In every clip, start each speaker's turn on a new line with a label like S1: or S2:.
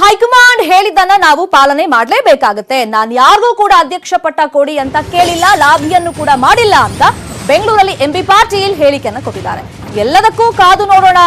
S1: High command ಹೇಳಿದ್ದನ್ನ ನಾವು ಪಾಲನೆ ಮಾಡಲೇಬೇಕಾಗುತ್ತೆ. ನಾನು ಯಾರಿಗೂ ಕೂಡ ಅಧ್ಯಕ್ಷ ಪಟ್ಟ ಕೊಡಿ ಅಂತ ಕೇಳಿಲ್ಲ, ಲಾಬಿಯನ್ನು ಕೂಡ ಮಾಡಿಲ್ಲ ಅಂತ ಬೆಂಗಳೂರಲ್ಲಿ ಎಂಬಿ ಪಾಟೀಲ್ ಹೇಳಿಕೆಯನ್ನ ಕೊಟ್ಟಿದ್ದಾರೆ. ಎಲ್ಲದಕ್ಕೂ ಕಾದು ನೋಡೋಣ.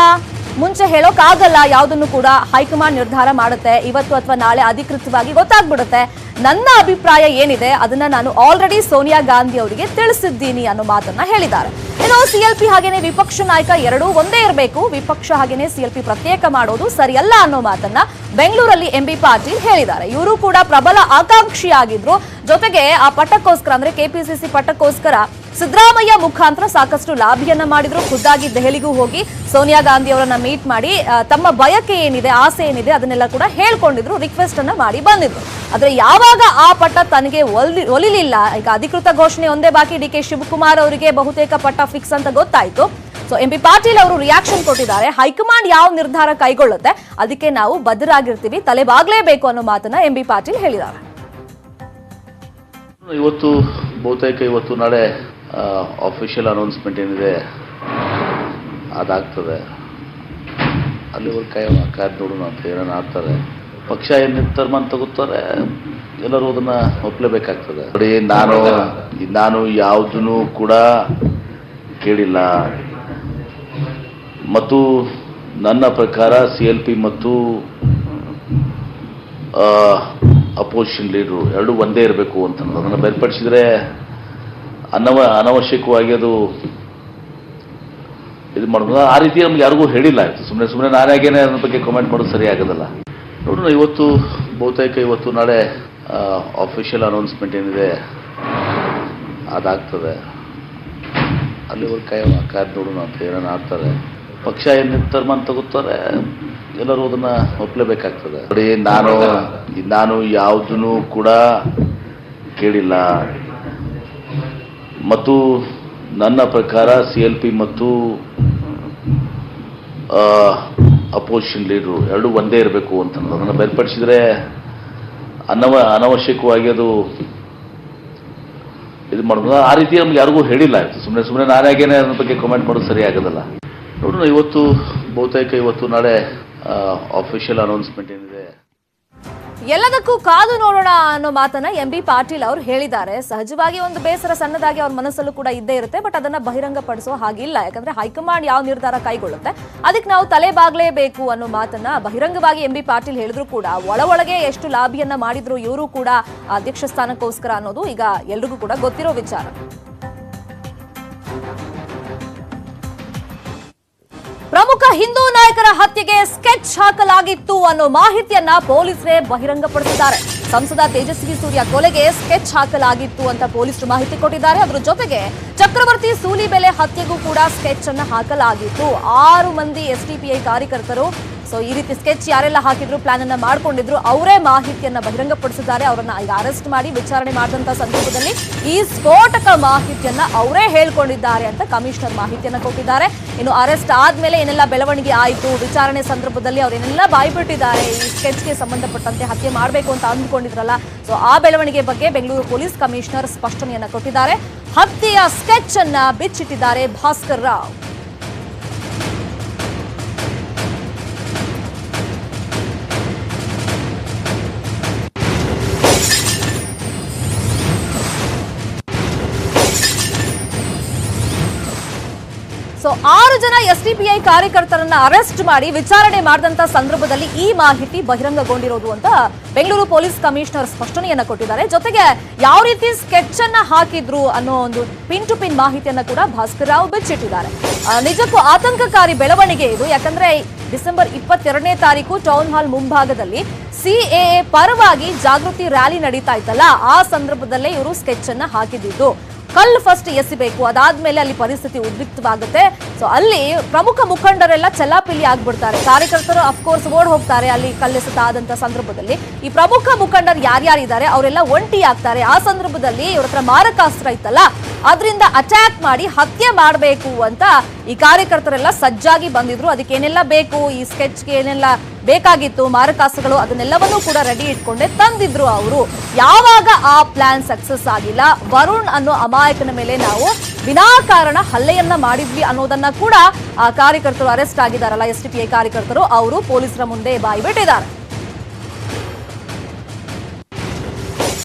S1: ಮುಂಚೆ ಹೇಳೋಕ್ಕಾಗಲ್ಲ, ಯಾವುದನ್ನು ಕೂಡ ಹೈಕಮಾಂಡ್ ನಿರ್ಧಾರ ಮಾಡುತ್ತೆ. ಇವತ್ತು ಅಥವಾ ನಾಳೆ ಅಧಿಕೃತವಾಗಿ ಗೊತ್ತಾಗ್ಬಿಡುತ್ತೆ. ನನ್ನ ಅಭಿಪ್ರಾಯ ಏನಿದೆ ಅದನ್ನ ನಾನು ಆಲ್ರೆಡಿ ಸೋನಿಯಾ ಗಾಂಧಿ ಅವರಿಗೆ ತಿಳಿಸಿದ್ದೀನಿ ಅನ್ನೋ ಮಾತನ್ನ ಹೇಳಿದ್ದಾರೆ. ಇನ್ನು ಸಿಎಲ್ಪಿ ಹಾಗೇನೆ ವಿಪಕ್ಷ ನಾಯಕ ಎರಡೂ ಒಂದೇ ಇರಬೇಕು, ವಿಪಕ್ಷ ಹಾಗೇನೆ ಸಿಎಲ್ಪಿ ಪ್ರತ್ಯೇಕ ಮಾಡೋದು ಸರಿಯಲ್ಲ ಅನ್ನೋ ಮಾತನ್ನ ಬೆಂಗಳೂರಲ್ಲಿ ಎಂಬಿ ಪಾಟೀಲ್ ಹೇಳಿದ್ದಾರೆ. ಇವರು ಕೂಡ ಪ್ರಬಲ ಆಕಾಂಕ್ಷಿಯಾಗಿದ್ರು. ಜೊತೆಗೆ ಆ ಪಟ್ಟಕ್ಕೋಸ್ಕರ ಅಂದ್ರೆ ಕೆಪಿಸಿಸಿ ಪಟ್ಟಕ್ಕೋಸ್ಕರ ಸಿದ್ದರಾಮಯ್ಯ ಮುಖಾಂತರ ಸಾಕಷ್ಟು ಲಾಬಿಯನ್ನ ಮಾಡಿದ್ರು. ಖುದ್ದಾಗಿ ದೆಹಲಿಗೂ ಹೋಗಿ ಸೋನಿಯಾ ಗಾಂಧಿ ಅವರನ್ನ ಮೀಟ್ ಮಾಡಿ ತಮ್ಮ ಬಯಕೆ ಏನಿದೆ, ಆಸೆ ಏನಿದೆ ಅದನ್ನೆಲ್ಲ ಕೂಡ ಹೇಳ್ಕೊಂಡಿದ್ರು, ರಿಕ್ವೆಸ್ಟ್ ಅನ್ನ ಮಾಡಿ ಬಂದಿದ್ರು. ಆದ್ರೆ ಯಾವಾಗ ಆ ಪಟ್ಟ ತನಗೆ ಒಲಿಲಿಲ್ಲ, ಈಗ ಅಧಿಕೃತ ಘೋಷಣೆ ಒಂದೇ ಬಾಕಿ, ಡಿ ಕೆ ಶಿವಕುಮಾರ್ ಅವರಿಗೆ ಬಹುತೇಕ ಪಟ್ಟ ಫಿಕ್ಸ್ ಅಂತ ಗೊತ್ತಾಯ್ತು. ಸೊ ಎಂಬಿ ಪಾಟೀಲ್ ಅವರು ರಿಯಾಕ್ಷನ್ ಕೊಟ್ಟಿದ್ದಾರೆ. ಹೈಕಮಾಂಡ್ ಯಾವ ನಿರ್ಧಾರ ಕೈಗೊಳ್ಳುತ್ತೆ ಅದಕ್ಕೆ ನಾವು ಬದ್ಧರಾಗಿರ್ತೀವಿ, ತಲೆಬಾಗ್ಲೇಬೇಕು ಅನ್ನೋ ಮಾತನ್ನ ಎಂಬಿ ಪಾಟೀಲ್ ಹೇಳಿದ್ದಾರೆ.
S2: ಇವತ್ತು ಬಹುತೇಕ ಇವತ್ತು ನಾಳೆ ಆಫಿಷಿಯಲ್ ಅನೌನ್ಸ್ಮೆಂಟ್ ಏನಿದೆ ಅದಾಗ್ತದೆ. ಅಲ್ಲಿವರೆಗೆ ಕಾಯ್ದು ನೋಡೋಣ ಅಂತ ಏನೇನು ಆಗ್ತದೆ. ಪಕ್ಷ ಏನು ನಿರ್ಧಾರ ತಗೋತಾರೆ ಎಲ್ಲರೂ ಅದನ್ನ ಒಪ್ಪಲೇಬೇಕಾಗ್ತದೆ. ನೋಡಿ, ನಾನು ಯಾವುದನ್ನು ಕೂಡ ಕೇಳಿಲ್ಲ ಮತ್ತು ನನ್ನ ಪ್ರಕಾರ CLP ಮತ್ತು ಅಪೋಸಿಷನ್ ಲೀಡರು ಎರಡೂ ಒಂದೇ ಇರಬೇಕು ಅಂತ ಅದನ್ನು ಬೇರ್ಪಡಿಸಿದ್ರೆ ಅನವಶ್ಯಕವಾಗಿ ಅದು ಇದು ಮಾಡೋದು. ಆ ರೀತಿ ನಮ್ಗೆ ಯಾರಿಗೂ ಹೇಳಿಲ್ಲ. ಆಯಿತು, ಸುಮ್ಮನೆ ನಾನಾಗೇನೆ ಅದ್ರ ಬಗ್ಗೆ ಕಾಮೆಂಟ್ ಮಾಡೋದು ಸರಿ ಆಗೋದಲ್ಲ. ನೋಡೋಣ, ಇವತ್ತು ಬಹುತೇಕ ಇವತ್ತು ನಾಳೆ ಆಫಿಷಿಯಲ್ ಅನೌನ್ಸ್ಮೆಂಟ್ ಏನಿದೆ ಅದಾಗ್ತದೆ. ಅಲ್ಲಿವರೆಗೆ ಕಾಯ್ದು ನೋಡೋಣ ಅಂತ ಏನೇನು ಆಗ್ತದೆ. ಪಕ್ಷ ಏನು ನಿರ್ಧಾರ ತಗೋತಾರೆ ಎಲ್ಲರೂ ಅದನ್ನ ಒಪ್ಪಲೇಬೇಕಾಗ್ತದೆ. ನೋಡಿ, ನಾನು ಯಾವುದನ್ನು ಕೂಡ ಕೇಳಿಲ್ಲ ಮತ್ತು ನನ್ನ ಪ್ರಕಾರ CLP ಮತ್ತು ಅಪೋಸಿಷನ್ ಲೀಡರು ಎರಡೂ ಒಂದೇ ಇರಬೇಕು ಅಂತ ಅದನ್ನು ಬೇರ್ಪಡಿಸಿದ್ರೆ ಅನವಶ್ಯಕವಾಗಿ ಅದು ಇದು ಮಾಡೋದು. ಆ ರೀತಿ ನಮ್ಗೆ ಯಾರಿಗೂ ಹೇಳಿಲ್ಲ. ಆಯಿತು, ಸುಮ್ಮನೆ ನಾನಾಗೇನೆ ಅದ್ರ ಬಗ್ಗೆ ಕಾಮೆಂಟ್ ಮಾಡೋದು ಸರಿ ಆಗೋದಲ್ಲ. ನೋಡೋಣ, ಇವತ್ತು ಬಹುತೇಕ ಇವತ್ತು ನಾಳೆ ಆಫಿಷಿಯಲ್ ಅನೌನ್ಸ್ಮೆಂಟ್ ಏನಿದೆ
S1: ಎಲ್ಲದಕ್ಕೂ ಕಾದು ನೋಡೋಣ ಅನ್ನೋ ಮಾತನ್ನ ಎಂಬಿ ಪಾಟೀಲ್ ಅವರು ಹೇಳಿದ್ದಾರೆ. ಸಹಜವಾಗಿ ಒಂದು ಬೇಸರ ಸಣ್ಣದಾಗಿ ಅವ್ರ ಮನಸ್ಸಲ್ಲೂ ಕೂಡ ಇದ್ದೇ ಇರುತ್ತೆ, ಬಟ್ ಅದನ್ನ ಬಹಿರಂಗ ಪಡಿಸೋ ಹಾಗಿಲ್ಲ. ಯಾಕಂದ್ರೆ ಹೈಕಮಾಂಡ್ ಯಾವ ನಿರ್ಧಾರ ಕೈಗೊಳ್ಳುತ್ತೆ ಅದಕ್ಕೆ ನಾವು ತಲೆಬಾಗ್ಲೇಬೇಕು ಅನ್ನೋ ಮಾತನ್ನ ಬಹಿರಂಗವಾಗಿ ಎಂಬಿ ಪಾಟೀಲ್ ಹೇಳಿದ್ರು ಕೂಡ ಒಳಗೆ ಎಷ್ಟು ಲಾಬಿಯನ್ನ ಮಾಡಿದ್ರು ಇವರು ಕೂಡ ಅಧ್ಯಕ್ಷ ಸ್ಥಾನಕ್ಕೋಸ್ಕರ ಅನ್ನೋದು ಈಗ ಎಲ್ರಿಗೂ ಕೂಡ ಗೊತ್ತಿರೋ ವಿಚಾರ. ಪ್ರಮುಖ ಹಿಂದೂ ನಾಯಕರ ಹತ್ಯೆಗೆ ಸ್ಕೆಚ್ ಹಾಕಲಾಗಿತ್ತು ಅನ್ನೋ ಮಾಹಿತಿಯನ್ನ ಪೊಲೀಸರೇ ಬಹಿರಂಗಪಡಿಸಿದ್ದಾರೆ. ಸಂಸದ ತೇಜಸ್ವಿ ಸೂರ್ಯ ಕೊಲೆಗೆ ಸ್ಕೆಚ್ ಹಾಕಲಾಗಿತ್ತು ಅಂತ ಪೊಲೀಸರು ಮಾಹಿತಿ ಕೊಟ್ಟಿದ್ದಾರೆ. ಅದರ ಜೊತೆಗೆ ಚಕ್ರವರ್ತಿ ಸೂಲಿಬೆಲೆ ಹತ್ಯೆಗೂ ಕೂಡ ಸ್ಕೆಚ್ ಅನ್ನ ಹಾಕಲಾಗಿತ್ತು. 6 ಮಂದಿ SDPI ಕಾರ್ಯಕರ್ತರು ಈ ರೀತಿ ಸ್ಕೆಚ್ ಯಾರೆಲ್ಲ ಹಾಕಿದ್ರು, ಪ್ಲಾನ್ ಅನ್ನ ಮಾಡ್ಕೊಂಡಿದ್ರು, ಅವರೇ ಮಾಹಿತಿಯನ್ನ ಬಹಿರಂಗಪಡಿಸಿದ್ದಾರೆ. ಅವರನ್ನ ಈಗ ಅರೆಸ್ಟ್ ಮಾಡಿ ವಿಚಾರಣೆ ಮಾಡಿದಂತ ಸಂದರ್ಭದಲ್ಲಿ ಈ ಸ್ಫೋಟಕ ಮಾಹಿತಿಯನ್ನ ಅವರೇ ಹೇಳ್ಕೊಂಡಿದ್ದಾರೆ ಅಂತ ಕಮಿಷನರ್ ಮಾಹಿತಿಯನ್ನ ಕೊಟ್ಟಿದ್ದಾರೆ. ಇನ್ನು ಅರೆಸ್ಟ್ ಆದ್ಮೇಲೆ ಏನೆಲ್ಲ ಬೆಳವಣಿಗೆ ಆಯಿತು, ವಿಚಾರಣೆ ಸಂದರ್ಭದಲ್ಲಿ ಅವರೇನೆಲ್ಲ ಬಾಯ್ಬಿಟ್ಟಿದ್ದಾರೆ, ಈ ಸ್ಕೆಚ್ಗೆ ಸಂಬಂಧಪಟ್ಟಂತೆ ಹತ್ಯೆ ಮಾಡಬೇಕು ಅಂತ ಅಂದುಕೊಂಡಿದ್ರಲ್ಲ, ಆ ಬೆಳವಣಿಗೆ ಬಗ್ಗೆ ಬೆಂಗಳೂರು ಪೊಲೀಸ್ ಕಮಿಷನರ್ ಸ್ಪಷ್ಟನೆಯನ್ನ ಕೊಟ್ಟಿದ್ದಾರೆ. ಹತ್ಯೆಯ ಸ್ಕೆಚ್ ಅನ್ನ ಬಿಚ್ಚಿಟ್ಟಿದ್ದಾರೆ ಭಾಸ್ಕರ್ ರಾವ್. ಸೊ 6 ಜನ SDPI ಕಾರ್ಯಕರ್ತರನ್ನ ಅರೆಸ್ಟ್ ಮಾಡಿ ವಿಚಾರಣೆ ಮಾಡಿದಂತ ಸಂದರ್ಭದಲ್ಲಿ ಈ ಮಾಹಿತಿ ಬಹಿರಂಗಗೊಂಡಿರೋದು ಅಂತ ಬೆಂಗಳೂರು ಪೊಲೀಸ್ ಕಮಿಷನರ್ ಸ್ಪಷ್ಟನೆಯನ್ನ ಕೊಟ್ಟಿದ್ದಾರೆ. ಜೊತೆಗೆ ಯಾವ ರೀತಿ ಸ್ಕೆಚ್ ಅನ್ನ ಹಾಕಿದ್ರು ಅನ್ನೋ ಒಂದು ಪಿನ್ ಟು ಪಿನ್ ಮಾಹಿತಿಯನ್ನ ಕೂಡ ಭಾಸ್ಕರ್ ರಾವ್ ಬಿಚ್ಚಿಟ್ಟಿದ್ದಾರೆ. ನಿಜಕ್ಕೂ ಆತಂಕಕಾರಿ ಬೆಳವಣಿಗೆ ಇದು. ಯಾಕಂದ್ರೆ ಡಿಸೆಂಬರ್ 22ನೇ ತಾರೀಕು ಟೌನ್ ಹಾಲ್ ಮುಂಭಾಗದಲ್ಲಿ CAA ಪರವಾಗಿ ಜಾಗೃತಿ ರ್ಯಾಲಿ ನಡೀತಾ ಇತ್ತಲ್ಲ, ಆ ಸಂದರ್ಭದಲ್ಲೇ ಇವರು ಸ್ಕೆಚ್ ಅನ್ನ ಹಾಕಿದ್ದು. ಕಲ್ಲು ಫಸ್ಟ್ ಎಸಿಬೇಕು, ಅದಾದ್ಮೇಲೆ ಅಲ್ಲಿ ಪರಿಸ್ಥಿತಿ ಉದ್ರಿಕ್ತವಾಗುತ್ತೆ. ಸೊ ಅಲ್ಲಿ ಪ್ರಮುಖ ಮುಖಂಡರೆಲ್ಲ ಚಲ್ಲಾಪಿಲ್ಲಿ ಆಗ್ಬಿಡ್ತಾರೆ, ಕಾರ್ಯಕರ್ತರು ಅಫ್ಕೋರ್ಸ್ ಓಡ್ ಹೋಗ್ತಾರೆ. ಅಲ್ಲಿ ಕಲ್ಲೆಸೆತಾದಂತ ಸಂದರ್ಭದಲ್ಲಿ ಈ ಪ್ರಮುಖ ಮುಖಂಡರು ಯಾರ್ಯಾರಿದ್ದಾರೆ ಅವರೆಲ್ಲ ಒಂಟಿ ಆಗ್ತಾರೆ. ಆ ಸಂದರ್ಭದಲ್ಲಿ ಇವ್ರ ಹತ್ರ ಮಾರಕಾಸ್ತ್ರ ಇತ್ತಲ್ಲ, ಅದರಿಂದ ಅಟ್ಯಾಕ್ ಮಾಡಿ ಹತ್ಯೆ ಮಾಡಬೇಕು ಅಂತ ಈ ಕಾರ್ಯಕರ್ತರೆಲ್ಲ ಸಜ್ಜಾಗಿ ಬಂದಿದ್ರು. ಅದಕ್ಕೇನೆಲ್ಲ ಬೇಕು, ಈ ಸ್ಕೆಚ್ಗೆ ಏನೆಲ್ಲ ಬೇಕಾಗಿತ್ತು, ಮಾರಕಾಸ್ತ್ರಗಳು, ಅದನ್ನೆಲ್ಲವನ್ನೂ ಕೂಡ ರೆಡಿ ಇಟ್ಕೊಂಡೆ ತಂದಿದ್ರು ಅವರು. ಯಾವಾಗ ಆ ಪ್ಲಾನ್ ಸಕ್ಸಸ್ ಆಗಿಲ್ಲ, ವರುಣ್ ಅನ್ನೋ ಅಮಾಯಕನ ಮೇಲೆ ನಾವು ವಿನಾಕಾರಣ ಹಲ್ಲೆಯನ್ನ ಮಾಡಿದ್ವಿ ಅನ್ನೋದನ್ನ ಕೂಡ ಆ ಕಾರ್ಯಕರ್ತರು ಅರೆಸ್ಟ್ ಆಗಿದ್ದಾರಲ್ಲ SDPI ಕಾರ್ಯಕರ್ತರು ಅವರು ಪೊಲೀಸರ ಮುಂದೆ ಬಾಯ್ಬಿಟ್ಟಿದ್ದಾರೆ.